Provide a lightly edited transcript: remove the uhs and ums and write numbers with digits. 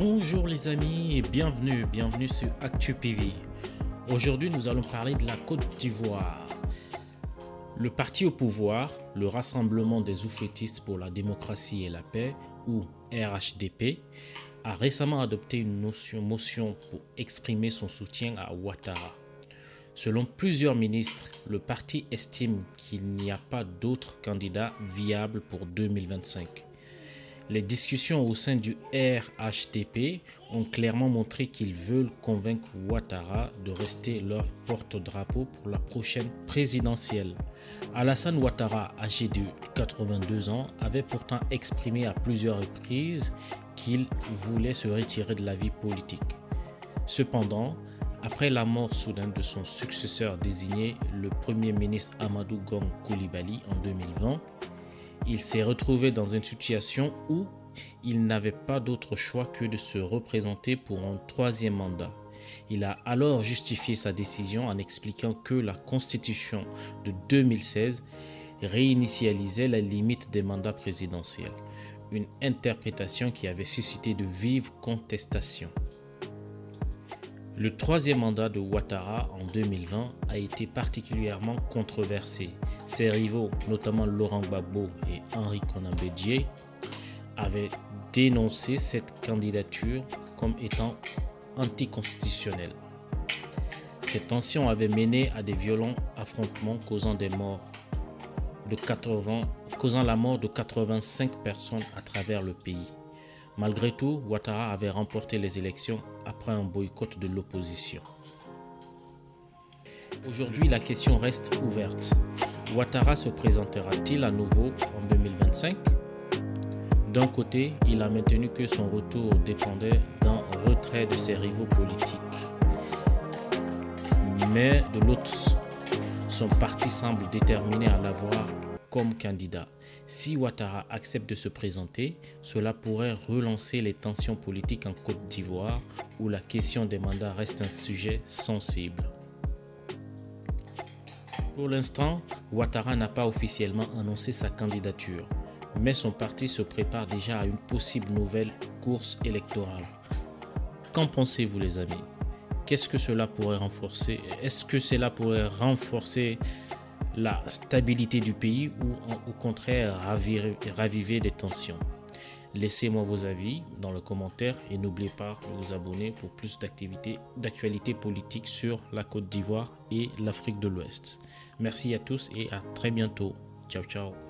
Bonjour les amis et bienvenue sur ActuPV. Aujourd'hui nous allons parler de la Côte d'Ivoire. Le parti au pouvoir, le Rassemblement des oufettistes pour la démocratie et la paix, ou RHDP, a récemment adopté une motion pour exprimer son soutien à Ouattara. Selon plusieurs ministres, le parti estime qu'il n'y a pas d'autre candidat viable pour 2025. Les discussions au sein du RHDP ont clairement montré qu'ils veulent convaincre Ouattara de rester leur porte-drapeau pour la prochaine présidentielle. Alassane Ouattara, âgé de 82 ans, avait pourtant exprimé à plusieurs reprises qu'il voulait se retirer de la vie politique. Cependant, après la mort soudaine de son successeur désigné, le Premier ministre Amadou Gon Coulibaly en 2020, il s'est retrouvé dans une situation où il n'avait pas d'autre choix que de se représenter pour un troisième mandat. Il a alors justifié sa décision en expliquant que la Constitution de 2016 réinitialisait la limite des mandats présidentiels, une interprétation qui avait suscité de vives contestations. Le troisième mandat de Ouattara en 2020 a été particulièrement controversé. Ses rivaux, notamment Laurent Gbagbo et Henri Konan Bédié, avaient dénoncé cette candidature comme étant anticonstitutionnelle. Ces tensions avaient mené à des violents affrontements causant la mort de 85 personnes à travers le pays. Malgré tout, Ouattara avait remporté les élections après un boycott de l'opposition. Aujourd'hui, la question reste ouverte. Ouattara se présentera-t-il à nouveau en 2025 ? D'un côté, il a maintenu que son retour dépendait d'un retrait de ses rivaux politiques. Mais de l'autre, son parti semble déterminé à l'avoir comme candidat. Si Ouattara accepte de se présenter, cela pourrait relancer les tensions politiques en Côte d'Ivoire, où la question des mandats reste un sujet sensible. Pour l'instant, Ouattara n'a pas officiellement annoncé sa candidature, mais son parti se prépare déjà à une possible nouvelle course électorale. Qu'en pensez-vous les amis ? Qu'est-ce que cela pourrait renforcer ? Est-ce que cela pourrait renforcer la stabilité du pays ou au contraire raviver des tensions? Laissez-moi vos avis dans les commentaires et n'oubliez pas de vous abonner pour plus d'actualités politiques sur la Côte d'Ivoire et l'Afrique de l'Ouest. Merci à tous et à très bientôt. Ciao ciao.